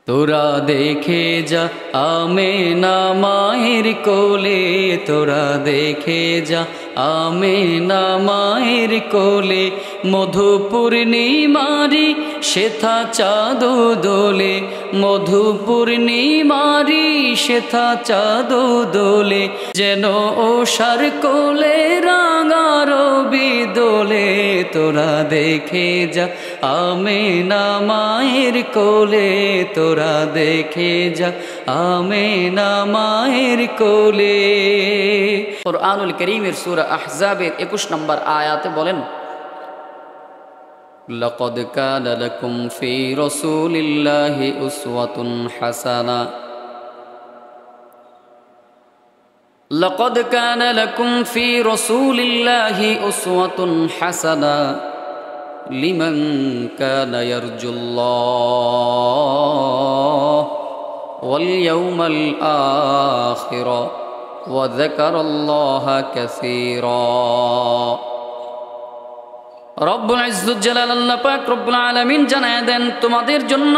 তোরা দেখে যা আমেনা মায়ের কোলে, তোরা দেখে যা আমেনা মায়ের কোলে, মধু পূর্ণিমারি শেথা চাঁদ দোলে, মধু পূর্ণিমারি শেথা চাঁদ দোলে, যেন ওষার কোলে রাঙা রবি দোলে। তোরা দেখে যা আমেনা মায়ের কোলে, তোরা দেখে যা আমেনা মায়ের কোলে। কুরআনুল কারীমের সূরা আহজাবের 21 নম্বর আয়াতে বলেন, লাকাদ কানা লাকুম ফি রাসূলিল্লাহি উসওয়াতুন হাসানা, লাকাদ কানা লাকুম ফি রাসূলিল্লাহি উসওয়াতুন হাসানা লিমান কানা ইয়ারজুল্লাহ ওয়াল ইয়াউমাল আখির ওয়া যাকারাল্লাহা কাসীরা। রব্বুল ইজ্জত জালাল আল্লাহ পাক রব্বুল আলামিন জানায় দেন, তোমাদের জন্য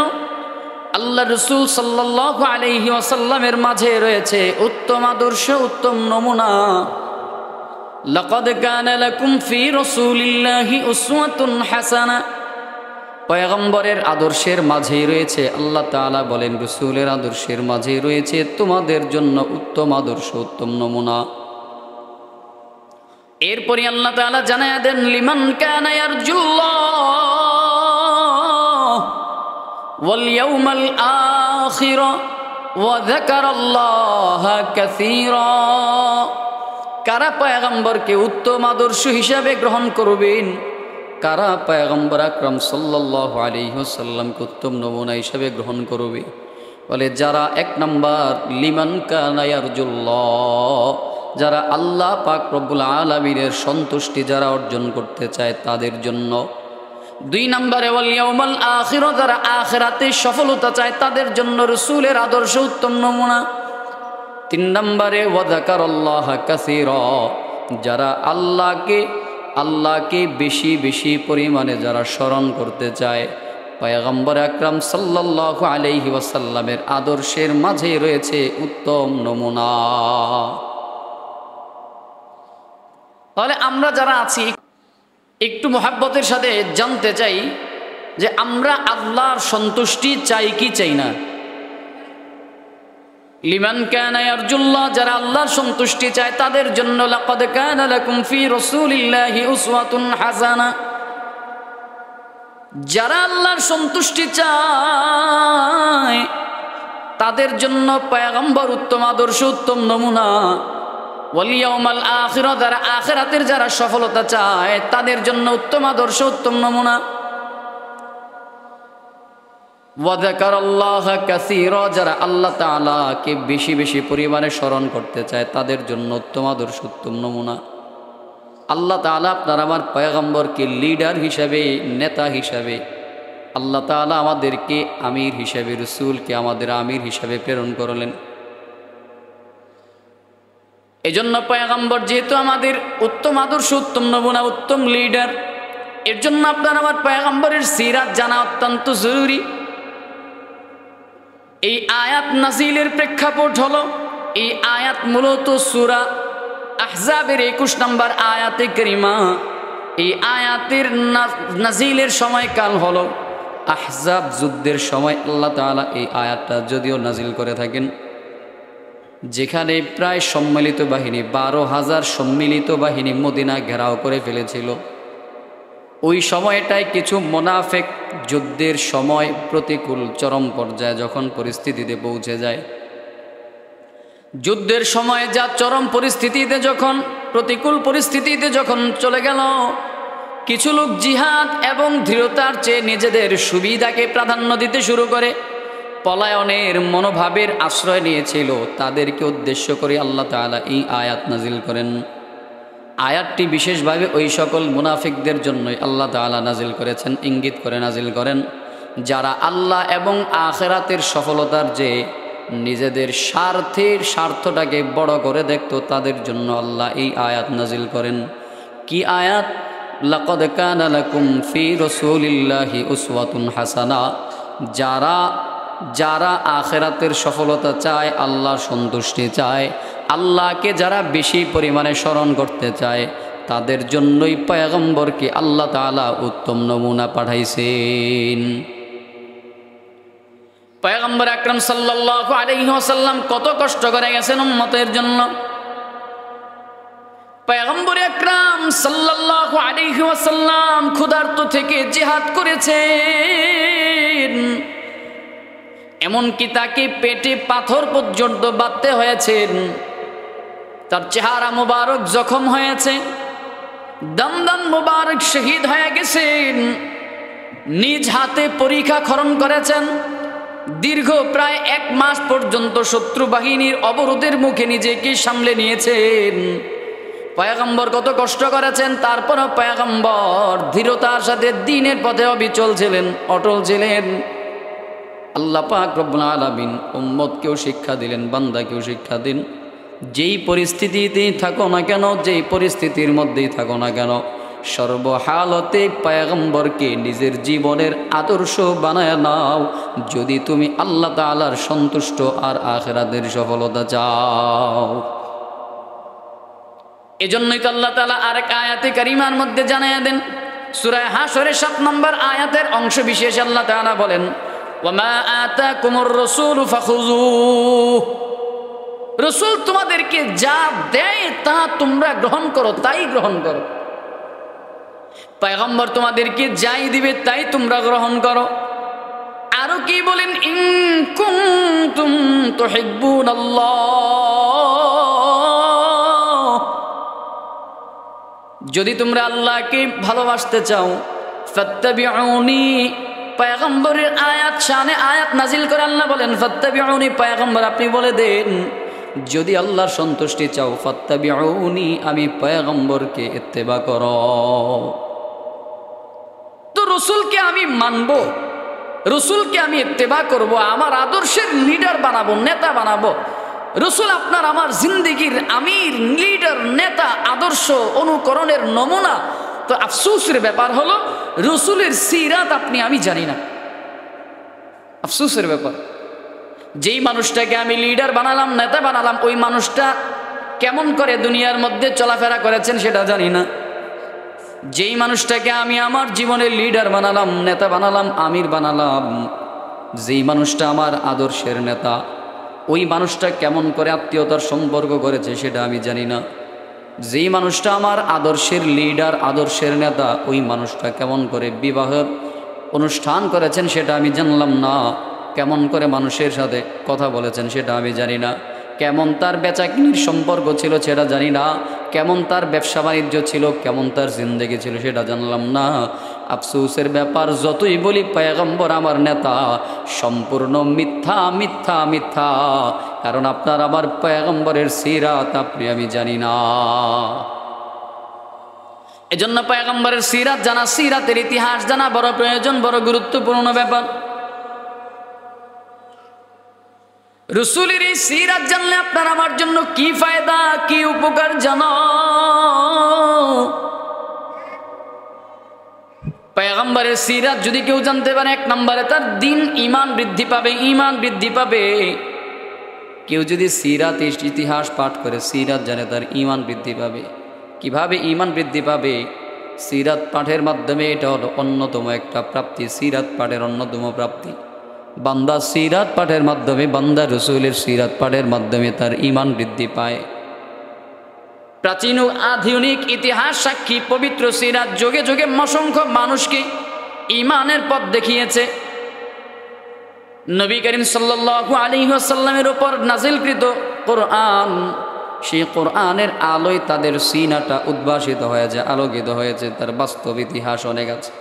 আল্লাহ রাসূল সাল্লাল্লাহু আলাইহি ওয়াসাল্লামের মাঝে রয়েছে উত্তম আদর্শ, উত্তম নমুনা। লাকাদ কানা লাকুম ফি রাসূলিল্লাহি উসওয়াতুন হাসানা, পয়গম্বরের আদর্শের মাঝেই রয়েছে, আল্লাহ তাআলা বলেন রাসূলের আদর্শের মাঝেই রয়েছে তোমাদের জন্য উত্তম আদর্শ, উত্তম নমুনা। এরপরে আল্লাহ তাআলা জানায়া দেন, লিমান কানা ইয়ারজুল্লাহ ওয়াল ইয়াউমাল আখির ওয়া যাকারাল্লাহা কাসীরা। কারা পয়গম্বরকে উত্তম আদর্শ হিসাবে গ্রহণ করবেন, কারা পয়গম্বর আকরাম সাল্লাল্লাহু আলাইহি ওয়াসাল্লামকে উত্তম নমুনা হিসাবে গ্রহণ করবে? বলে যারা 1 নাম্বার লিমান কানা ইয়ারজুল্লাহ, যারা আল্লাহ পাক রব্বুল আলামিনের সন্তুষ্টি যারা অর্জন করতে চায় তাদের জন্য। 2 নম্বরে ওয়াল ইয়াউমাল আখির, যারা আখিরাতে সফলতা চায় তাদের জন্য রাসূলের আদর্শ উত্তম নমুনা। 3 নম্বরে ওয়া যাকারাল্লাহা কাসীরা, যারা আল্লাহকে বেশি বেশি পরিমাণে যারা স্মরণ করতে চায়, পয়গম্বর আকরাম সাল্লাল্লাহু আলাইহি ওয়াসাল্লামের আদর্শের মাঝে রয়েছে উত্তম নমুনা। তাহলে আমরা যারা আছি একটু মুহাব্বতের সাথে জানতে চাই যে আমরা আল্লাহর সন্তুষ্টি চাই কি চাই না। লিমান কানা ইয়ারজুল্লাহ, যারা আল্লাহর সন্তুষ্টি চায় তাদের জন্য লাকাদ কানা লাকুম ফি রাসূলিল্লাহি উসওয়াতুন হাসানা, যারা আল্লাহর সন্তুষ্টি চায় তাদের জন্য পয়গম্বর উত্তম আদর্শ, উত্তম নমুনা। ওয়াল ইয়াউমাল আখির, যারা আখিরাতের যারা সফলতা চায় তাদের জন্য উত্তম আদর্শ, উত্তম নমুনা। ওয়া যাকারাল্লাহা কাসীরা, যারা আল্লাহ তাআলাকে বেশি বেশি পরিমাণে স্মরণ করতে চায় তাদের জন্য উত্তম আদর্শ, উত্তম নমুনা। আল্লাহ তাআলা আপনার আমার পয়গম্বরকে লিডার হিসাবে, নেতা হিসাবে, আল্লাহ তাআলা আমাদেরকে আমির হিসাবে, রাসূলকে আমাদের আমির হিসাবে প্রেরণ করলেন। এজন্য পয়গম্বর যেহেতু আমাদের উত্তম আদর্শ, উত্তম নমুনা, উত্তম লিডার, এর জন্য আপনার আমার পয়গম্বরের সিরাত জানা অত্যন্ত জরুরি। এই আয়াত নাজিলের প্রেক্ষাপট হলো, এই আয়াত মূলত সূরা আহজাবের 21 নম্বর আয়াতে কারিমা। এই আয়াতের নাজিলের সময়কাল হলো আহজাব যুদ্ধের সময়। আল্লাহ তাআলা এই আয়াতটা যদিও নাজিল করে থাকেন, যেখানে প্রায় সম্মিলিত বাহিনী 12,000 সম্মিলিত বাহিনী মদিনা ঘেরাও করে ফেলেছিল। ওই সময়টায় কিছু মুনাফিক যুদ্ধের সময় প্রতিকূল চরম পর্যায়ে যখন পরিস্থিতিতে পৌঁছে যায়, যুদ্ধের সময় যা চরম পরিস্থিতিতে যখন প্রতিকূল পরিস্থিতিতে যখন চলে গেল, কিছু লোক জিহাদ এবং দৃঢ়তার চেয়ে নিজেদের সুবিধাকে প্রাধান্য দিতে শুরু করে পলায়নের মনোভাবের আশ্রয় নিয়েছিল। তাদেরকে উদ্দেশ্য করে আল্লাহ তাআলা এই আয়াত নাজিল করেন। আয়াতটি বিশেষভাবে ওই সকল মুনাফিকদের জন্যই আল্লাহ তাআলা নাজিল করেছেন, ইঙ্গিত করে নাজিল করেন, যারা আল্লাহ এবং আখিরাতের সফলতার যে নিজেদের স্বার্থটাকে বড় করে দেখত, তাদের জন্য আল্লাহ এই আয়াত নাজিল করেন। কি আয়াত? লাকাদ কানা লাকুম ফি রাসূলিল্লাহি উসওয়াতুন হাসানা, যারা যারা আখিরাতের সফলতা চায়, আল্লাহর সন্তুষ্টি চায়, আল্লাহকে যারা বেশি পরিমাণে স্মরণ করতে চায়, তাদের জন্যই পয়গম্বরকে আল্লাহ তাআলা উত্তম নমুনা পাঠাইছেন। পয়গম্বর আকরাম সাল্লাল্লাহু আলাইহি ওয়াসাল্লাম কত কষ্ট করে গেছেন উম্মতের জন্য। পয়গম্বর আকরাম সাল্লাল্লাহু আলাইহি ওয়াসাল্লাম ক্ষুধার্ত থেকে জিহাদ করেছেন, এমনকি তাকে পেটে পাথর পর্যন্ত বাঁধতে হয়েছে, তার চেহারা মুবারক জখম হয়েছে, দমদম মুবারক শহীদ হয়ে গেছেন, নিজ হাতে পরীক্ষা খনন করেছেন, দীর্ঘ প্রায় 1 মাস পর্যন্ত শত্রু বাহিনীর অবরোধের মুখে নিজেকে সামলে নিয়েছেন। পয়গম্বর কত কষ্ট করেছেন, তারপরও পয়গম্বর ধীরতার সাথে দ্বীনের পথে অবিচল ছিলেন, অটল ছিলেন। আল্লাহ পাক রব্বুল আলামিন উম্মতকেও শিক্ষা দিলেন, বান্দাকেও শিক্ষা দিন, যেই পরিস্থিতিতেই থাকো না কেন, যেই পরিস্থিতির মধ্যেই থাকো না কেন, সর্বহালতে পয়গম্বরকে নিজের জীবনের আদর্শ বানায় নাও, যদি তুমি আল্লাহ তাআলার সন্তুষ্ট আর আখিরাতের সফলতা চাও। এজন্যই তো আল্লাহ তাআলা আরেক আয়াতে কারিমার মধ্যে জানায়া দেন, সূরা হাশরের 7 নম্বর আয়াতের অংশ বিশেষ আল্লাহ তাআলা বলেন, ওয়ামা আতাকুমুর রাসূলু ফাখুযুহু, রাসূল তোমাদেরকে যা দেয় তা তোমরা গ্রহণ করো, তাই গ্রহণ করো। পয়গম্বর তোমাদেরকে যাই দিবে তাই তোমরা গ্রহণ করো। আরো কি বলেন, ইন কুনতুম তুহিব্বুনাল্লাহ, যদি তোমরা আল্লাহকে ভালোবাসতে চাও, ফাত্তাবিউনি, পয়গম্বরের আয়াত শানে আয়াত নাজিল করে আল্লাহ বলেন ফাত্তাবিউনি, পয়গম্বর আপনি বলে দেন যদি আল্লাহর সন্তুষ্টি চাও, ফাত্তাবিউনি, আমি পয়গম্বরকে ইত্তেবা করো। তো রসুলকে আমি মানব, রসুলকে আমি ইত্তেবা করব, আমার আদর্শের লিডার বানাবো, নেতা বানাবো। রসুল আপনার আমার জিন্দেগির আমির, লিডার, নেতা, আদর্শ, অনুকরণের নমুনা। তো আফসোসের ব্যাপার হলো রসুলের সিরাত আমি জানি না। আফসোসের ব্যাপার, যেই মানুষটাকে আমি লিডার বানালাম, নেতা বানালাম, ওই মানুষটা কেমন করে দুনিয়ার মধ্যে চলাফেরা করেছেন সেটা জানি না। যেই মানুষটাকে আমি আমার জীবনের লিডার বানালাম, নেতা বানালাম, আমির বানালাম, যেই মানুষটা আমার আদর্শের নেতা, ওই মানুষটা কেমন করে আত্মীয়তার সম্পর্ক করেছে সেটা আমি জানি না। যেই মানুষটা আমার আদর্শের লিডার, আদর্শের নেতা, ওই মানুষটা কেমন করে বিবাহের অনুষ্ঠান করেছেন সেটা আমি জানলাম না। কেমন করে মানুষের সাথে কথা বলেছেন সেটা আমি জানি না। কেমন তার বেচাকিনির সম্পর্ক ছিল সেটা জানি না। কেমন তার ব্যবসা বাণিজ্য ছিল, কেমন তার জিন্দেগি ছিল সেটা জানলাম না। আফসোসের ব্যাপার, যতই বলি পয়গম্বর আমার নেতা, সম্পূর্ণ মিথ্যা, মিথ্যা, মিথ্যা। কারণ আপনার আমার পয়গম্বরের সিরাত আমি জানি না। এজন্য পয়গম্বরের সিরাত জানা, সিরাতের ইতিহাস জানা বড় প্রয়োজন, বড় গুরুত্বপূর্ণ ব্যাপার। রসুলের এই সিরাত জানলে আপনার আমার জন্য কি ফায়দা, কি উপকার জানো? পয়গম্বরের সিরাত যদি কেউ জানতে পারে, 1 নম্বরে তার দিন ঈমান বৃদ্ধি পাবে, ঈমান বৃদ্ধি পাবে। কেউ যদি সিরাত ইতিহাস পাঠ করে, সিরাত জানে, তার ঈমান বৃদ্ধি পাবে। কিভাবে ঈমান বৃদ্ধি পাবে? সিরাত পাঠের মাধ্যমে। এটা হলো অন্যতম একটা প্রাপ্তি, সিরাত পাঠের অন্যতম প্রাপ্তি। বান্দা সিরাত পাঠের মাধ্যমে, বান্দা রসুলের সিরাত পাঠের মাধ্যমে তার ঈমান বৃদ্ধি পায়। প্রাচীন ও আধুনিক ইতিহাস সাক্ষী পবিত্র সিরাত যুগে যুগে অসংখ্য মানুষকে ঈমানের পথ দেখিয়েছে। নবী করিম সাল্লাল্লাহু আলাইহি ওয়াসাল্লামের উপর নাজিলকৃত কোরআন, সেই কোরআনের আলোয় তাদের সিনাটা উদ্ভাসিত হয়েছে, আলোকিত হয়েছে। তার বাস্তব ইতিহাস অনেক আছে।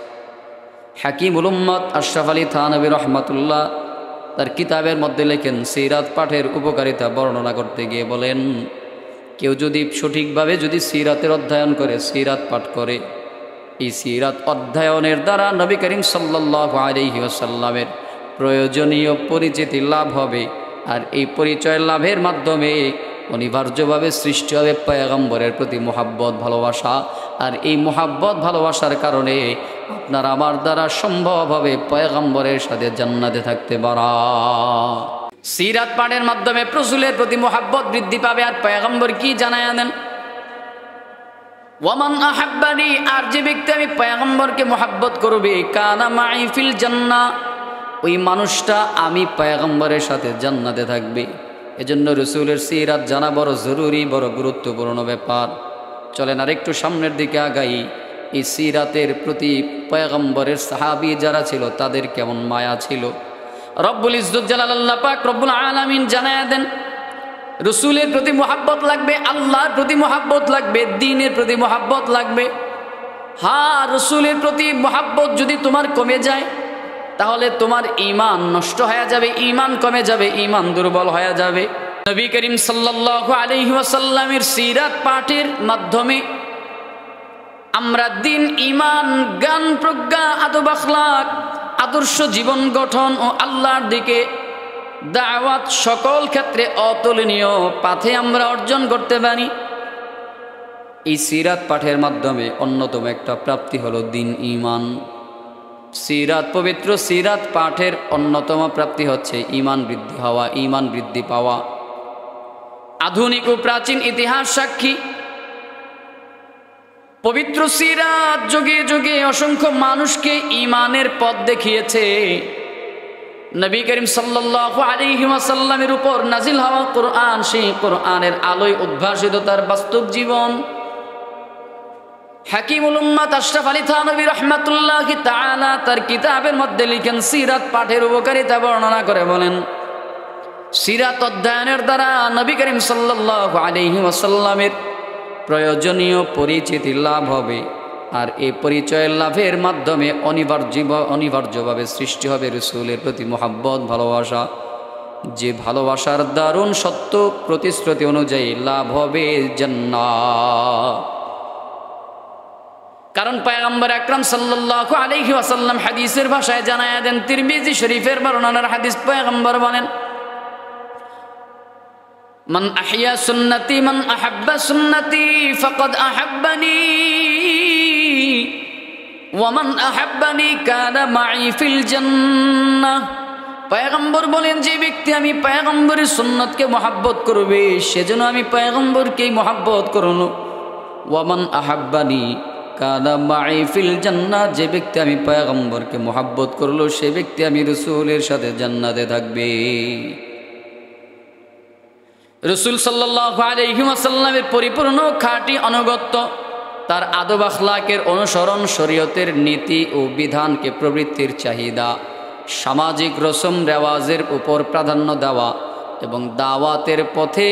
হাকিমুল উম্মত আশরাফ আলী থানভী রহমাতুল্লাহ তার কিতাবের মধ্যে লেখেন, সিরাত পাঠের উপকারিতা বর্ণনা করতে গিয়ে বলেন, কেউ যদি সঠিকভাবে যদি সিরাতের অধ্যয়ন করে, সিরাত পাঠ করে, এই সিরাত অধ্যয়নের দ্বারা নবী করিম সাল্লাল্লাহু আলাইহি ওয়াসাল্লামের প্রয়োজনীয় পরিচিতি লাভ হবে। আর এই পরিচয় লাভের মাধ্যমে অনিবার্যভাবে সৃষ্টি হবে পয়গম্বরের প্রতি মুহাব্বত ভালোবাসা। আর এই মুহাব্বত ভালোবাসার কারণে আপনার আমার দ্বারা সম্ভব হবে পয়গম্বরের সাথে জান্নাতে থাকতে পারা। সিরাত পাঠের মাধ্যমে রাসূলের প্রতি মুহাব্বত বৃদ্ধি পাবে। আর পয়গম্বর কি জানায়া দেন, ওয়ামান আহাব্বানি, আর যে ব্যক্তি আমি পয়গম্বরকে মুহাব্বত করবে, কানা মাই ফিল জান্নাহ, ওই মানুষটা আমি পয়গম্বরের সাথে জান্নাতে থাকবে। এজন্য রাসূলের সিরাত জানা বড় জরুরি, বড় গুরুত্বপূর্ণ ব্যাপার। চলেন আর একটু সামনের দিকে আগাই। এই সিরাতের প্রতি পয়গম্বরের সাহাবী যারা ছিল তাদের কেমন মায়া ছিল। রব্বুল ইজ্জত জালালাল্লাহ পাক রব্বুল আলামিন জানায়া দেন, রাসূলের প্রতি মুহাব্বত লাগবে, আল্লাহর প্রতি মুহাব্বত লাগবে, দ্বীনের প্রতি মুহাব্বত লাগবে। হ্যাঁ, রাসূলের প্রতি মুহাব্বত যদি তোমার কমে যায় তাহলে তোমার ঈমান নষ্ট হয়ে যাবে, ঈমান কমে যাবে, ঈমান দুর্বল হয়ে যাবে। নবী করিম সাল্লাল্লাহু আলাইহি ওয়াসাল্লামের সিরাত পাঠের মাধ্যমে আমরা দ্বীন, ঈমান, জ্ঞান, প্রজ্ঞা, আদব, আখলাক, আদর্শ জীবন গঠন ও আল্লাহর দিকে দাওয়াত সকল ক্ষেত্রে অতুলনীয় পাথে আমরা অর্জন করতে পারি। এই সিরাত পাঠের মাধ্যমে অন্যতম একটা প্রাপ্তি হলো দ্বীন, ঈমান। সিরাত, পবিত্র সিরাত পাঠের অন্যতম প্রাপ্তি হচ্ছে ঈমান বৃদ্ধি হওয়া, ঈমান বৃদ্ধি পাওয়া। আধুনিক ও প্রাচীন ইতিহাস সাক্ষী, পবিত্র সিরাত যুগে যুগে অসংখ্য মানুষকে ঈমানের পথ দেখিয়েছে। নবী করিম সাল্লাল্লাহু আলাইহি ওয়াসাল্লামের উপর নাজিল হওয়া কোরআন, সেই কোরআনের আলোয় উদ্ভাসিত তার বাস্তব জীবন। হাকিমুল উম্মাত আশরাফ আলী থানভী রাহমাতুল্লাহি তাআলা তার কিতাবের মধ্যে লিখেন, সিরাত পাঠের উপকারিতা বর্ণনা করে বলেন, সিরাত অধ্যয়নের দ্বারা নবী করিম সাল্লাল্লাহু আলাইহি ওয়াসাল্লামের প্রয়োজনীয় পরিচিতি লাভ হবে। আর এই পরিচয় লাভের মাধ্যমে অনিবার্যভাবে সৃষ্টি হবে রাসূলের প্রতি মুহাব্বত ভালোবাসা। যে ভালোবাসার দারুণ সত্য প্রতিশ্রুতি অনুযায়ী লাভ হবে জান্নাত। কারণ পয়গম্বর আকরাম সাল্লাল্লাহু আলাইহি ওয়াসাল্লাম হাদিসের ভাষায় জানায়া দেন, তিরমিজি শরীফের বর্ণনার হাদিস, পয়গম্বর বলেন, মান আহইয়া সুন্নতি মান আহাব্বা সুন্নতি ফাকাদ আহাব্বানি ওয়া মান আহাব্বানি কানা মাই ফিল জান্নাহ। পয়গম্বর বলেন, যে ব্যক্তি আমি পয়গম্বরের সুন্নতকে মুহাব্বত করবে সেজন্য আমি পয়গম্বরকেই মুহাব্বত করব। ওয়া মান আহাব্বানি কানা মাই ফিল জান্নাহ, যে ব্যক্তি আমি পয়গম্বরকে মুহাব্বত করলো সে ব্যক্তি আমি রাসূলের সাথে জান্নাতে থাকবে। রাসূল সাল্লাল্লাহু আলাইহি ওয়াসাল্লামের পরিপূর্ণ খাঁটি আনুগত্য, তার আদব আখলাকের অনুসরণ, শরীয়তের নীতি ও বিধানকে প্রবৃত্তির চাহিদা, সামাজিক রসম রেওয়াজের উপর প্রাধান্য দেওয়া এবং দাওয়াতের পথে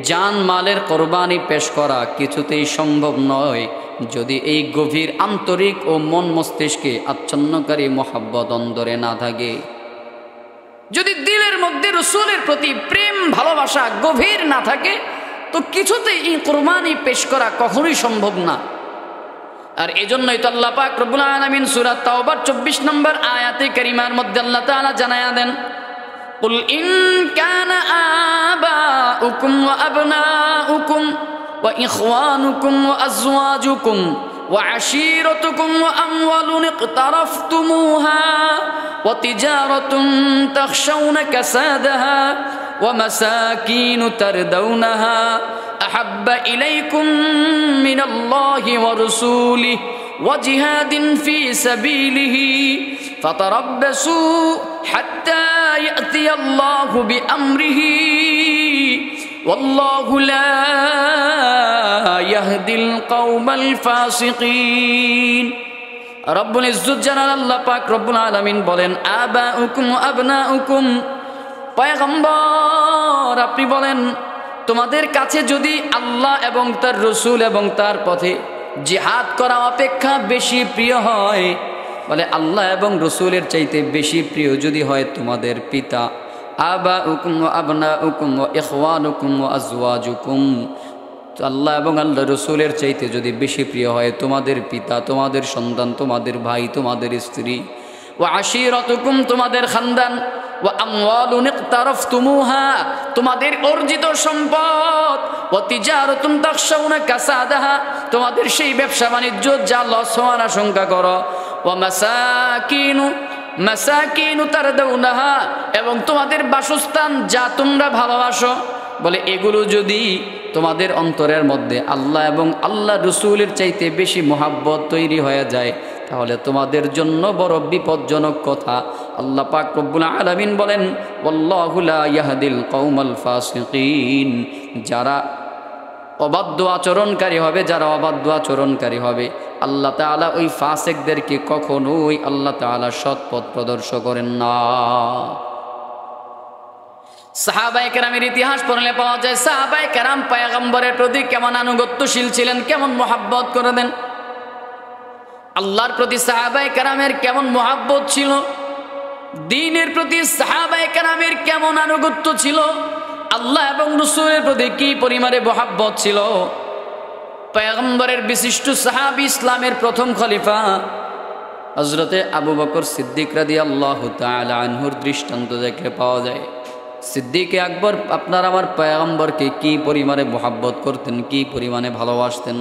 জান মালের কোরবানি পেশ করা কিছুতেই সম্ভব নয় যদি এই গভীর আন্তরিক ও মন মস্তিষ্কে আচ্ছন্নকারী মহাব্বত অন্তরে না থাকে। যদি দিলের মধ্যে রাসূলের প্রতি প্রেম ভালোবাসা গভীর না থাকে তো কিছুতেই এই কোরবানি পেশ করা কখনোই সম্ভব না। আর এজন্যই তো আল্লাহ পাক রব্বুল আলামিন সূরা তাওবার 24 নম্বর আয়াতে কারিমার মধ্যে আল্লাহ তাআলা জানায়া দেন, কুল ইন কানা আবাউকুম ওয়া আবনাউকুম ওয়া ইখওয়ানুকুম ওয়া আজওয়াজুকুম ওয়া আশীরাতুকুম ওয়া আমওয়ালুন ইকতারাফতুমুহা ওয়া তিজারাতুন তাখশাউনা কাসাদাহা ওয়া মাসাকিন তারদাউনাহা আহাব্বা ইলাইকুম মিনাল্লাহি ওয়া রাসূলিহি ওয়া জিহাদিন ফি সাবিলিহি ফাতারাব্বাসু হাত্তা ইয়াতিয়াল্লাহু বিআমরিহি ওয়াল্লাহু লা ইয়াহদিল কওমাল ফাসিকিন। রব্বুল ইজ্জত জালাল আল্লাহ পাক রব্বুল আলামিন বলেন, আবাউকুম ওয়া আবনাউকুম, পয়গম্বর আপনি বলেন তোমাদের কাছে যদি আল্লাহ এবং তার রাসূল এবং তার পথে জিহাদ করা অপেক্ষা বেশি প্রিয় হয়, বলে আল্লাহ এবং রাসূলের চাইতে বেশি প্রিয় যদি হয় তোমাদের পিতা, আবাউকুম ওয়া আবনাউকুম ওয়া ইখওয়ানুকুম ওয়া আজওয়াজুকুম, তো আল্লাহ এবং আল্লাহ রাসূলের চাইতে যদি বেশি প্রিয় হয় তোমাদের পিতা, তোমাদের সন্তান, তোমাদের ভাই, তোমাদের স্ত্রী, ওয়া আশীরাতুকুম তোমাদের খানদান, ওয়া আমওয়ালুন ইকতারাফতুমুহা, তোমাদের অর্জিত সম্পদ, ওয়া তিজারাতুন তাখশাউনা কাসাদাহা, তোমাদের সেই ব্যবসা বাণিজ্য যা লস হওয়ার আশঙ্কা করো, ওয়া মাসাকিনু তারদাউনাহা, এবং তোমাদের বাসস্থান যা তোমরা ভালোবাসো। বলে এগুলো যদি তোমাদের অন্তরের মধ্যে আল্লাহ এবং আল্লাহ রসুলের চাইতে বেশি মোহাব্বত তৈরি হয়ে যায়, তাহলে তোমাদের জন্য বড় বিপজ্জনক কথা। আল্লাহ পাক রব্বুল আলামিন বলেন, ওয়াল্লাহু লা ইয়াহদিল কওমাল ফাসিকিন, যারা অবাধ্য আচরণকারী হবে, যারা অবাধ্য আচরণকারী হবে, আল্লাহ তাআলা ওই ফাসিকদেরকে কখনোই আল্লাহ তাআলা সৎ পথ প্রদর্শন করেন না। সাহাবায়ে কেরামের ইতিহাস পড়লে পাওয়া যায়, সাহাবায়ে কেরাম পয়গম্বরের প্রতি কেমন আনুগত্যশীল ছিলেন, কেমন মোহাব্বত করে দেন। আল্লাহর প্রতি সাহাবায়ে কেরামের কেমন মোহাব্বত ছিল, দ্বীনের প্রতি সাহাবায়ে কেরামের কেমন আনুগত্য ছিল, আল্লাহ এবং রাসূলের প্রতি কি পরিমাণে মোহাব্বত ছিল। পয়গম্বরের বিশিষ্ট সাহাবী, ইসলামের প্রথম খলিফা হযরতে আবু বকর সিদ্দিক রাদিয়াল্লাহু তাআলা আনহুর দৃষ্টান্ত দেখে পাওয়া যায়। সিদ্দিকে আকবর আপনার আমার পয়গম্বরকে কি পরিমাণে মোহাব্বত করতেন, কি পরিমাণে ভালোবাসতেন।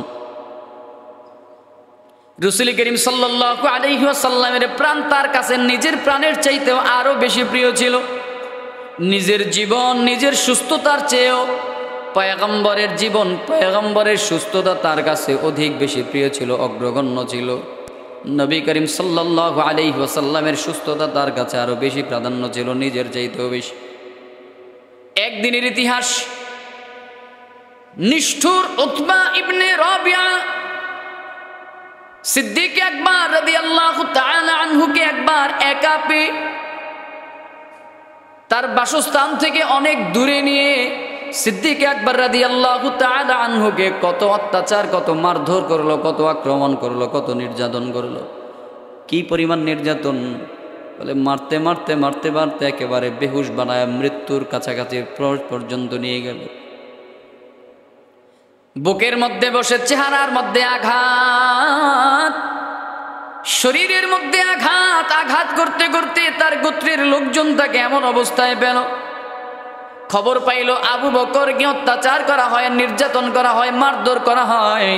রাসূল করিম সাল্লাল্লাহু আলাইহি ওয়াসাল্লামের প্রাণ তার কাছে নিজের প্রাণের চাইতেও আরো বেশি প্রিয় ছিল। নিজের জীবন, নিজের সুস্থতার চেয়েও পয়গম্বরের জীবন, পয়গম্বরের সুস্থতা তার কাছে অধিক বেশি প্রিয় ছিল, অগ্রগণ্য ছিল। নবী করিম সাল্লাল্লাহু আলাইহি ওয়াসাল্লামের সুস্থতা তার কাছে আরো বেশি প্রাধান্য ছিল, নিজের চাইতেও বেশি। একদিনের ইতিহাস, নিষ্ঠুর উতবা ইবনে রাবিয়া সিদ্দিক আকবর রাদিয়াল্লাহু তাআলা আনহুকে একবার একা পেয়ে তার বাসস্থান থেকে অনেক দূরে নিয়ে সিদ্দিক আকবর রাদিয়াল্লাহু তাআলা আনহুকে কত অত্যাচার, কত মারধর করলো, কত আক্রমণ করলো, কত নির্যাতন করলো। কি পরিমাণ নির্যাতন! বলে মারতে মারতে মারতে মারতে একেবারে বেহুশ বানায় মৃত্যুর কাছাকাছি পর্যন্ত নিয়ে গেল। বুকের মধ্যে বসে চেহারার মধ্যে আঘাত, শরীরের মধ্যে আঘাত, আঘাত করতে করতে তার গোত্রের লোকজন তাকে এমন অবস্থায় পেল। খবর পাইল আবু বকরকে অত্যাচার করা হয়, নির্যাতন করা হয়, মারধর করা হয়।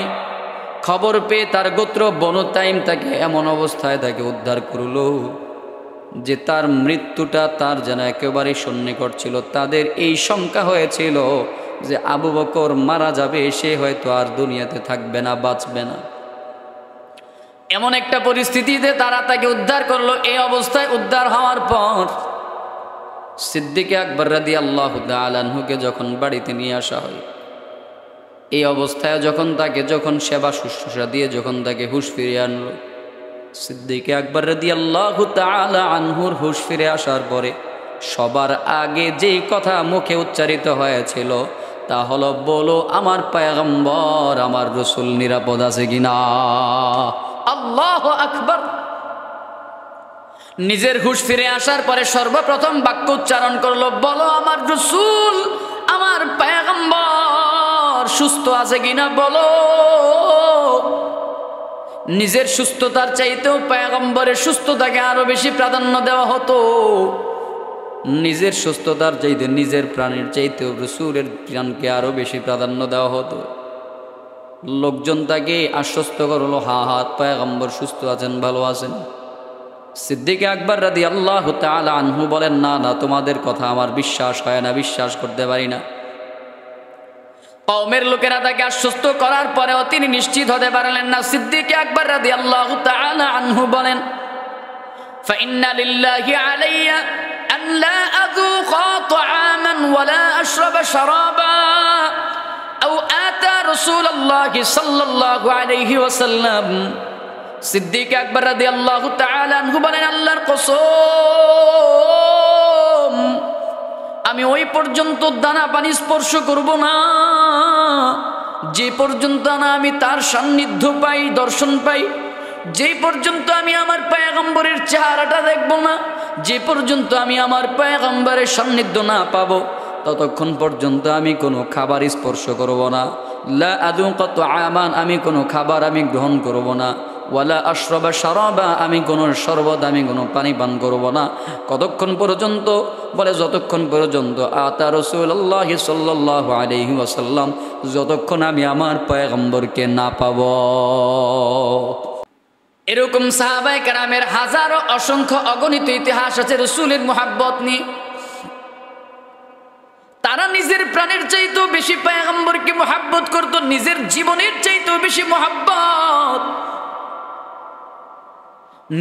খবর পেয়ে তার গোত্র বনু তাইম তাকে এমন অবস্থায় তাকে উদ্ধার করল যে তার মৃত্যুটা তার যেন একেবারে সন্নিকট ছিল। তাদের এই শঙ্কা হয়েছিল যে আবু বকর মারা যাবে, সে হয়তো আর দুনিয়াতে থাকবে না, বাঁচবে না। এমন একটা পরিস্থিতিতে তারা তাকে উদ্ধার করলো। এই অবস্থায় উদ্ধার হওয়ার পর সিদ্দিক আকবর রাদিয়াল্লাহু তাআলা আনহুকে যখন বাড়িতে নিয়ে আসা হয়, এই অবস্থায় যখন সেবা শুশ্রূষা দিয়ে যখন তাকে হুঁশ ফিরিয়ে আনলো, সিদ্দিক আকবর রাদিয়াল্লাহু তাআলা আনহুর হুঁশ ফিরে আসার পরে সবার আগে যেই কথা মুখে উচ্চারিত হয়েছিল তা হলো, বলো আমার পয়গম্বর, আমার রাসূল নিরাপদ আছে কিনা। আল্লাহু আকবার! নিজের হুঁশ ফিরে আসার পরে সর্বপ্রথম বাক্য উচ্চারণ করলো, বলো আমার রাসূল, আমার পয়গম্বর সুস্থ আছে কিনা বলো। নিজের সুস্থতার চাইতেও পয়গম্বরের সুস্থতাকে আরো বেশি প্রাধান্য দেওয়া হতো। নিজের সুস্থতার চাইতে, নিজের প্রাণের চাইতেও রাসূলের প্রাণকে আরো বেশি প্রাধান্য দেওয়া হতো। লোকজন তাকে আশ্বস্ত করলো, হা পয়গম্বর সুস্থ আছেন, ভালো আছেন। সিদ্দিক আকবর রাদিয়াল্লাহু তাআলা আনহু বলেন, না না, তোমাদের কথা আমার বিশ্বাস হয় না, বিশ্বাস করতে পারি না। কওমের লোকেরা তাকে আশ্বস্ত করার পরেও তিনি নিশ্চিত হতে পারলেন না। সিদ্দিক আকবর রাদিয়াল্লাহু তাআলা আনহু বলেন, ফাইন্না লিল্লাহি আলাইয়া আন লা আযুকা তাআমান ওয়া লা আশরাবা শারাবা আও আতা রাসূলুল্লাহি সাল্লাল্লাহু আলাইহি ওয়াসাল্লাম। সিদ্দিক আকবর রাদিয়াল্লাহু তাআলা আনহু বলেন, আল্লাহর কসম, আমি ওই পর্যন্ত দানা পানি স্পর্শ করব না যে পর্যন্ত না আমি তার সান্নিধ্য পাই, দর্শন পাই। যে পর্যন্ত আমি আমার পয়গম্বরের চেহারাটা দেখব না, যে পর্যন্ত আমি আমার পয়গম্বরের সান্নিধ্য না পাবো, ততক্ষণ পর্যন্ত আমি কোনো খাবার স্পর্শ করব না। লা আযুকা তাআমান, আমি কোনো খাবার আমি গ্রহণ করব না। ওয়ালা আশরাবা শারাবা, আমি কোনো শরবত, আমি কোনো পানি পান করব না। কতক্ষণ পর্যন্ত? বলে যতক্ষণ পর্যন্ত আতা রাসূলুল্লাহ সাল্লাল্লাহু আলাইহি ওয়াসাল্লাম, যতক্ষণ আমি আমার পয়গম্বরকে না পাব। এরকম সাহাবায়ে কেরামের হাজারো অসংখ্য অগণিত ইতিহাস আছে রাসূলের মুহাব্বত নিয়ে। তারা নিজের প্রাণের চাইতেও বেশি পয়গম্বরকে মুহাব্বত করত, নিজের জীবনের চাইতেও বেশি মুহাব্বত,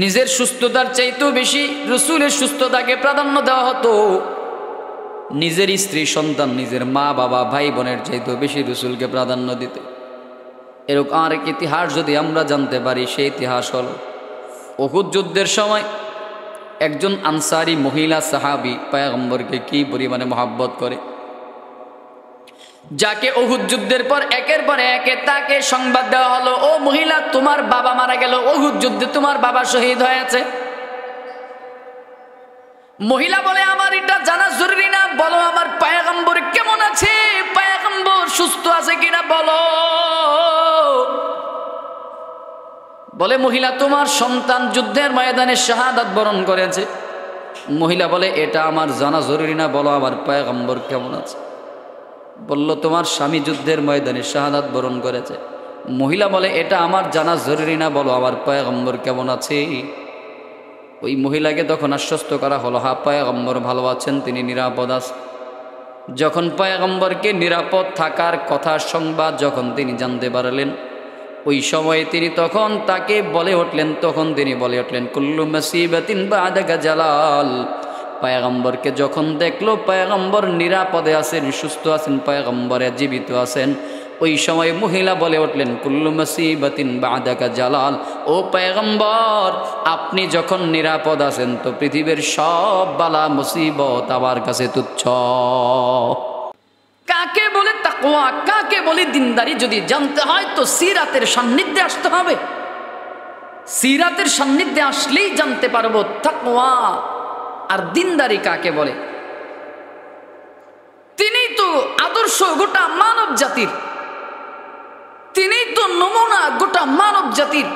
নিজের সুস্থতার চাইতেও বেশি রাসূলের সুস্থতাকে প্রাধান্য দেওয়া হতো। নিজের স্ত্রী সন্তান, নিজের মা বাবা ভাই বোনের চাইতেও বেশি রাসূলকে প্রাধান্য দিত। এরকম আরেক ইতিহাস যদি আমরা জানতে পারি, সেই ইতিহাস হল উহুদ যুদ্ধের সময় একজন আনসারি মহিলা সাহাবী পয়গম্বরকে কি পরিমাণে মহব্বত করে, যাকে উহুদ যুদ্ধের পর একের পর একে তাকে সংবাদ দেওয়া হলো, ও মহিলা, তোমার বাবা মারা গেল, উহুদ যুদ্ধে তোমার বাবা শহীদ হয়েছে। মহিলা বলে, আমার এটা জানা জরুরি না, বলো আমার পয়গম্বর কেমন আছে, পয়গম্বর সুস্থ আছে কিনা বলো। বলে, মহিলা, তোমার সন্তান যুদ্ধের ময়দানে শাহাদাত বরণ করেছে। মহিলা বলে, এটা আমার জানা জরুরি না, বলো আমার পয়গম্বর কেমন আছে। বলল, তোমার স্বামী যুদ্ধের ময়দানে শাহাদাত বরণ করেছে। মহিলা বলে, এটা আমার জানা জরুরি না, বলো আমার পয়গম্বর কেমন আছে। ওই মহিলাকে তখন আশ্বস্ত করা হলো, হ্যাঁ পয়গম্বর ভালো আছেন, তিনি নিরাপদ আছেন। যখন পয়গম্বরকে নিরাপদ থাকার কথা সংবাদ যখন তিনি জানতে পারলেন, ওই সময়ে তিনি তখন তাকে বলে উঠলেন, কুল্লু মুসিবাতিন বাদাকা জালাল। পয়গম্বরকে যখন দেখলো পয়গম্বর নিরাপদে আছেন, সুস্থ আছেন, পয়গম্বরে জীবিত আছেন, ওই সময় মহিলা বলে উঠলেন, কুল্লু মুসিবাতিন বাদাকা জালাল। ও পয়গম্বর, আপনি যখন নিরাপদ আছেন তো পৃথিবীর সব বালা মুসিবত আমার কাছে তুচ্ছ। কাকে বলে তাকওয়া, কাকে বলে দিনদারি যদি জানতে হয় তো সিরাতের সান্নিধ্যে আসতে হবে। সিরাতের সান্নিধ্যে আসলেই জানতে পারবো তাকওয়া আর দিনদারি কাকে বলে। তিনি তো আদর্শ গোটা মানব জাতির, তিনি তো নমুনা গোটা মানব জাতির।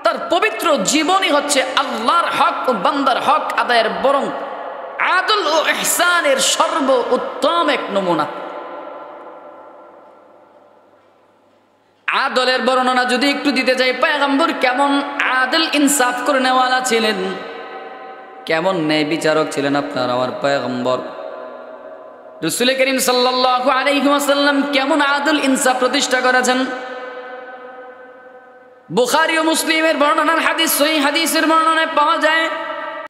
তার পবিত্র জীবনই হচ্ছে আল্লাহর হক ও বান্দার হক আদায়ের বরং আদল ও ইহসানের সর্ব উত্তম এক নমুনা। আদলের বর্ণনা যদি একটু দিতে যাই, পয়গম্বর কেমন আদল ইনসাফ করে নেওয়ালা ছিলেন, কেমন ন্যায় বিচারক ছিলেন আপনার আমার পয়গম্বর। রাসূল করিম সাল্লাল্লাহু আলাইহি ওয়াসাল্লাম কেমন আদল ইনসাফ প্রতিষ্ঠা করেছেন। বুখারী ও মুসলিমের বর্ণনার হাদিস, সহিহ হাদিসের বর্ণনায় পাওয়া যায়,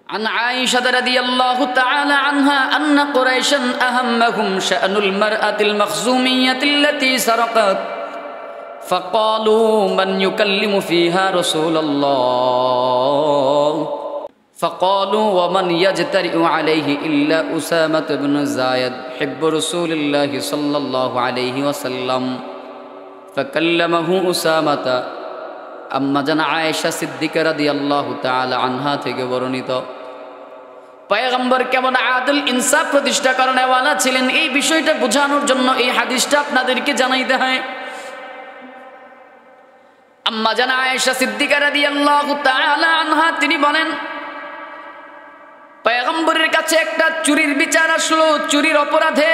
عن عائشة رضي الله تعالى عنها أن قريشا أهمهم شأن المرأة المخزومية التي سرقت فقالوا من يكلم فيها رسول الله فقالوا ومن يجترئ عليه إلا أسامة بن زايد حب رسول الله صلى الله عليه وسلم فكلمه أسامة। আম্মা জান আয়েশা সিদ্দিকা রাদিয়াল্লাহু তাআলা আনহা থেকে বর্ণিত, পয়গম্বর কেমন আদল ইনসাফ প্রতিষ্ঠা করেনওয়ালা ছিলেন, এই বিষয়টা বোঝানোর জন্য এই হাদিসটা আপনাদেরকে জানাইতে হয়। আম্মা জান আয়েশা সিদ্দিকা রাদিয়াল্লাহু তাআলা আনহা তিনি বলেন, পয়গম্বরের কাছে একটা চুরির বিচার আসলো। চুরির অপরাধে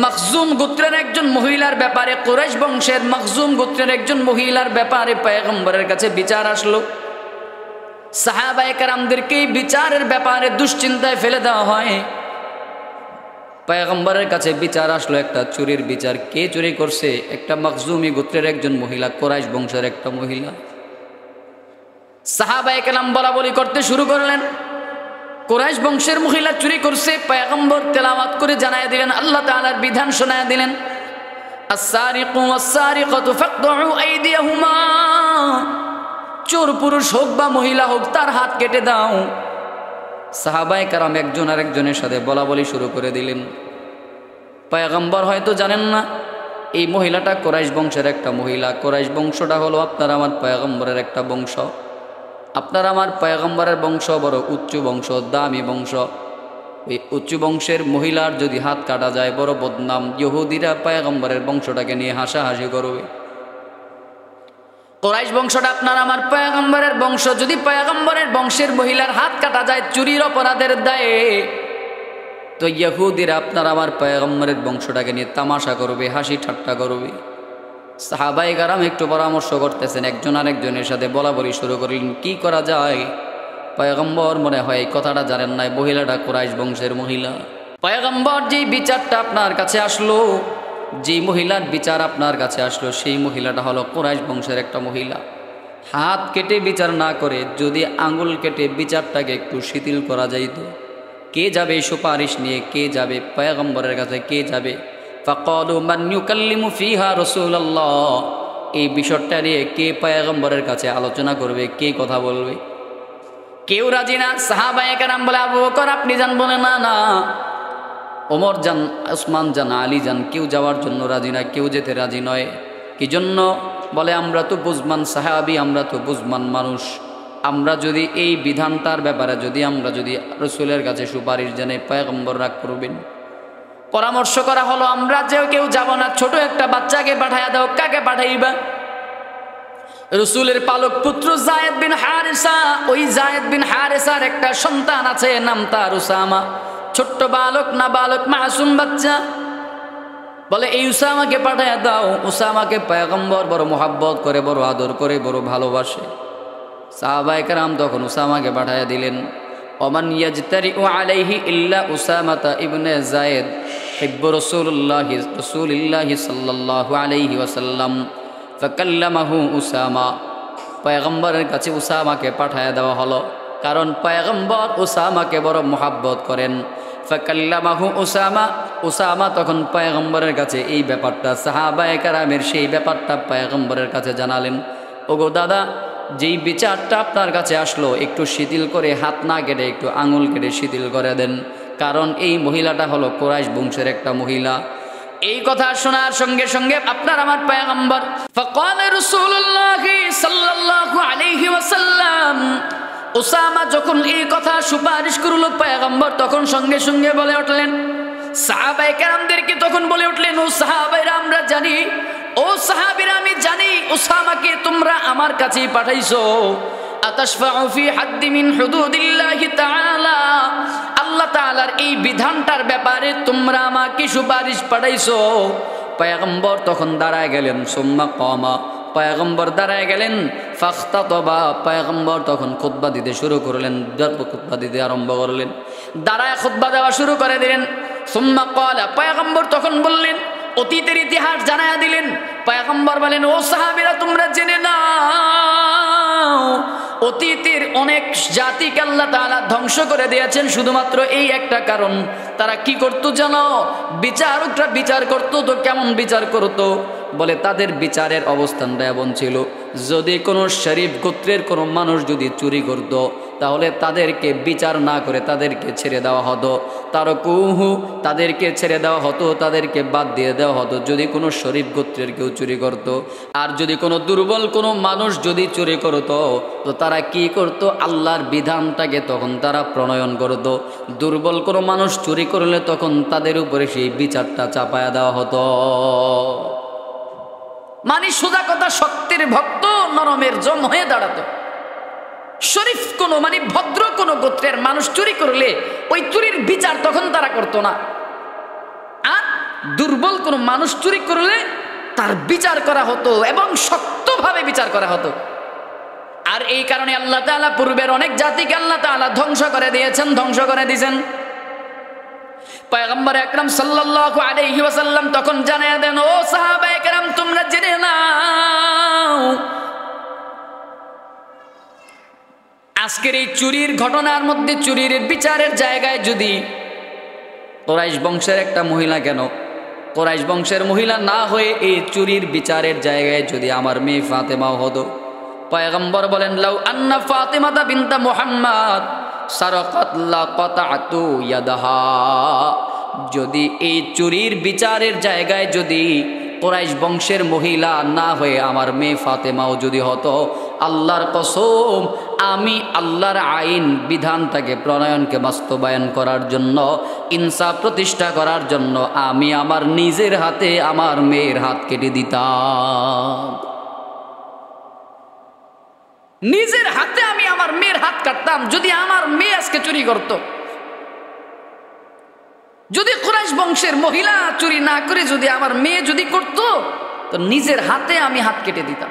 মখজুম গোত্রের একজন মহিলার ব্যাপারে, কুরাইশ বংশের মখজুম গোত্রের একজন মহিলার ব্যাপারে পয়গম্বরের কাছে বিচার আসলো। সাহাবায়ে কেরামদেরকে এই বিচারের ব্যাপারে দুশ্চিন্তায় ফেলে দেওয়া হয়। পয়গম্বরের কাছে বিচার আসলো একটা চুরির বিচার। কে চুরি করছে? একটা মখজুমি গোত্রের একজন মহিলা, কুরাইশ বংশের একটা মহিলা। সাহাবায়ে কেরাম বলা বলি করতে শুরু করলেন, কুরাইশ বংশের মহিলা চুরি করছে। পয়গম্বর তেলাওয়াত করে জানায় দিলেন, আল্লাহ তাআলার বিধান শোনায় দিলেন, আস-সারিকু ওয়াস-সারিকাতু ফাকদউ আইদিয়াহুমা, চোর পুরুষ হোক বা মহিলা হোক তার হাত কেটে দাও। সাহাবায়ে কেরাম একজন আরেকজনের সাথে বলা বলি শুরু করে দিলেন। পয়গম্বর হয়তো জানেন না এই মহিলাটা কুরাইশ বংশের একটা মহিলা। কুরাইশ বংশটা হলো আপনার আমার পয়গম্বরের একটা বংশ। আপনার আমার পয়গম্বরের বংশ বড় উচ্চ বংশ, দামি বংশ। এই উচ্চ বংশের মহিলার যদি হাত কাটা যায় বড় বদনাম। ইহুদিরা পয়গম্বরের বংশটাকে নিয়ে হাসাহাসি করবে। কুরাইশ বংশটা আপনার আমার পয়গম্বরের বংশ, যদি পয়গম্বরের বংশের মহিলার হাত কাটা যায় চুরির অপরাধের দায়ে, তো ইহুদিরা আপনার আমার পয়গম্বরের বংশটাকে নিয়ে তামাশা করবে, হাসি ঠাট্টা করবে। সাহাবায়ে কেরাম একটু পরামর্শ করতেছেন, একজন আরেকজনের সাথে বলাবলি শুরু করলেন কি করা যায়। পয়গম্বর মনে হয় এই কথাটা জানেন নাই, মহিলাটা কুরাইশ বংশের মহিলা। পয়গম্বর যেই বিচারটা আপনার কাছে আসলো, যেই মহিলার বিচার আপনার কাছে আসলো, সেই মহিলাটা হলো কুরাইশ বংশের একটা মহিলা। হাত কেটে বিচার না করে যদি আঙ্গুল কেটে বিচারটাকে একটু শিথিল করা যাইত, কে যাবে সুপারিশ নিয়ে, কে যাবে পয়গম্বরের কাছে, কে যাবে? ফাকালু মান ইউকাল্লিমু ফিহা রাসূলুল্লাহ, এই বিষয়টা নিয়ে কে পয়গম্বরের কাছে আলোচনা করবে, কে কথা বলবে? কেউ রাজি না। সাহাবায়ে কেরাম বলে, আবু বকর আপনি যান। বলে না না, ওমর যান, ওসমান যান, আলী যান। কেউ যাওয়ার জন্য রাজি না, কেউ যেতে রাজি নয়। কি জন্য? বলে আমরা তো বুঝমান সাহাবী, আমরা তো বুঝমান মানুষ, আমরা যদি এই বিধানটার ব্যাপারে আমরা যদি রসুলের কাছে সুপারিশ জানাই, পয়গম্বর রাগ করবেন। পরামর্শ করা হলো আমরা যে কেউ যাব না, ছোট একটা বাচ্চাকে পাঠাইয়া দাও। কাকে পাঠাইবা? রসুলের পালক পুত্র যায়েদ বিন হারেসা। ওই যায়েদ বিন হারেসার একটা সন্তান আছে, নাম তার উসামা। ছোট্ট বালক, না বালক, মাসুম বাচ্চা। বলে এই উসামাকে পাঠাইয়া দাও। উসামাকে পয়গম্বর বড় মোহাব্বত করে, বড় আদর করে, বড় ভালোবাসে। সাহাবায়ে কেরাম তখন উসামাকে পাঠাইয়া দিলেন। ওমান ইয়াজতারিউ আলাইহি ইল্লা উসামাতা ইবনে যায়েদ হিব্বু রাসূলিল্লাহি সাল্লাল্লাহু আলাইহি ওয়াসাল্লাম ফাকাল্লামাহু উসামা। পয়গম্বরের কাছে উসামাকে পাঠাইয়া দেওয়া হলো, কারণ পয়গম্বর উসামাকে বড় মোহাব্বত করেন। ফাকাল্লামাহু উসামা। উসামা তখন পয়গম্বরের কাছে এই ব্যাপারটা, সাহাবায়ে কেরামের সেই ব্যাপারটা পয়গম্বরের কাছে জানালেন। ওগো দাদা, যেই বিচারটা আপনার কাছে আসলো, একটু শিথিল করে, হাত না কেটে একটু আঙুল কেটে শিথিল করে দেন, কারণ এই মহিলাটা হলো কুরাইশ বংশের একটা মহিলা। এই কথা শোনার সঙ্গে সঙ্গে আপনার আমার পয়গম্বর ফাকাল রাসূলুল্লাহ সাল্লাল্লাহু আলাইহি ওয়াসাল্লাম, উসামা যখন এই কথা সুপারিশ করল পয়গম্বর তখন সঙ্গে সঙ্গে বলে উঠলেন, সাহাবায়ে কেরামদেরকে তখন বলে উঠলেন, ও সাহাবায়েরা আমরা জানি, ও সাহাবীরা আমি জানি উসামাকে তোমরা আমার কাছেই পাঠাইছো। আতাশফাউ ফি হাদ্দি মিন হুদুদিল্লাহি তাআলা, আল্লাহ তাআলার এই বিধানটার ব্যাপারে তোমরা আমাকে সুপারিশ পাঠাইছো। পয়গম্বর তখন দাঁড়ায় গেলেন। সুম্মা কামা, পয়গম্বর দাঁড়ায় গেলেন। ফাখতাতবা, পয়গম্বর তখন খুতবা দিতে শুরু করলেন, খুতবা দিতে আরম্ভ করলেন, দাঁড়ায় খুতবা দেওয়া শুরু করে দিলেন। সুম্মা ক্বালা, পয়গম্বর তখন বললেন, অতীতের ইতিহাস জানায়া দিলেন। পয়গম্বর বলেন, ও সাহাবীরা তোমরা জেনে নাও, অতীতের অনেক জাতিকে আল্লাহ তাআলা ধ্বংস করে দিয়েছেন শুধুমাত্র এই একটা কারণ। তারা কি করতো জানো? বিচারকরা বিচার করতো, তো কেমন বিচার করতো? বলে তাদের বিচারের অবস্থানটা এমন ছিল, যদি কোনো শরীফ গোত্রের কোনো মানুষ যদি চুরি করত, তাহলে তাদেরকে বিচার না করে তাদেরকে ছেড়ে দেওয়া হতো। তারকুহু, তাদেরকে ছেড়ে দেওয়া হতো, তাদেরকে বাদ দিয়ে দেওয়া হতো যদি কোনো শরীফ গোত্রের কেউ চুরি করত। আর যদি কোনো দুর্বল কোনো মানুষ যদি চুরি করত, তো তারা কি করত? আল্লাহর বিধানটাকে তখন তারা প্রণয়ন করত। দুর্বল কোনো মানুষ চুরি করলে তখন তাদের উপরে সেই বিচারটা চাপায়া দেওয়া হতো। মানে সোজা কথা, সত্যের ভক্ত নরমের জম হয়ে দাঁড়াতো। শরীফ কোনো মানে ভদ্র কোনো গোত্রের মানুষ চুরি করলে ওই চুরির বিচার তখন তারা করতো না। আর দুর্বল কোনো মানুষ চুরি করলে তার বিচার করা হতো এবং শক্তভাবে বিচার করা হতো। আর এই কারণে আল্লাহ তাআলা পূর্বের অনেক জাতিকে আল্লাহ তাআলা ধ্বংস করে দিয়েছেন, ধ্বংস করে দিয়েছেন। পয়গম্বর আকরাম সাল্লাল্লাহু আলাইহি ওয়াসাল্লাম তখন জানায়া দেন, ও সাহাবায়ে কেরাম তোমরা জেনে নাও, আজকের এই চুরির ঘটনার মধ্যে, চুরির বিচারের জায়গায় যদি কুরাইশ বংশের একটা মহিলা, কেন কুরাইশ বংশের মহিলা না হয়ে এই চুরির বিচারের জায়গায় যদি আমার মেয়ে ফাতেমাও হতো। পয়গম্বর বলেন, লাউ আন্না ফাতিমাতা বিনতা মুহাম্মদ সারাকাত লাকাতাতু ইয়াদাহা, যদি এই চুরির বিচারের জায়গায় যদি কুরাইশ বংশের মহিলা না হয়ে আমার মেয়ে ফাতেমাও যদি হতো, আল্লাহর কসম আমি আল্লাহর আইন বিধানটাকে প্রণয়নকে বাস্তবায়ন করার জন্য, ইনসাফ প্রতিষ্ঠা করার জন্য আমি আমার নিজের হাতে আমার মেয়ের হাত কেটে দিতাম। নিজের হাতে আমি আমার মেয়ের হাত কাটতাম যদি আমার মেয়ে আজকে চুরি করত। যদি কুরাইশ বংশের মহিলা চুরি না করে যদি আমার মেয়ে যদি করত, তো নিজের হাতে আমি হাত কেটে দিতাম।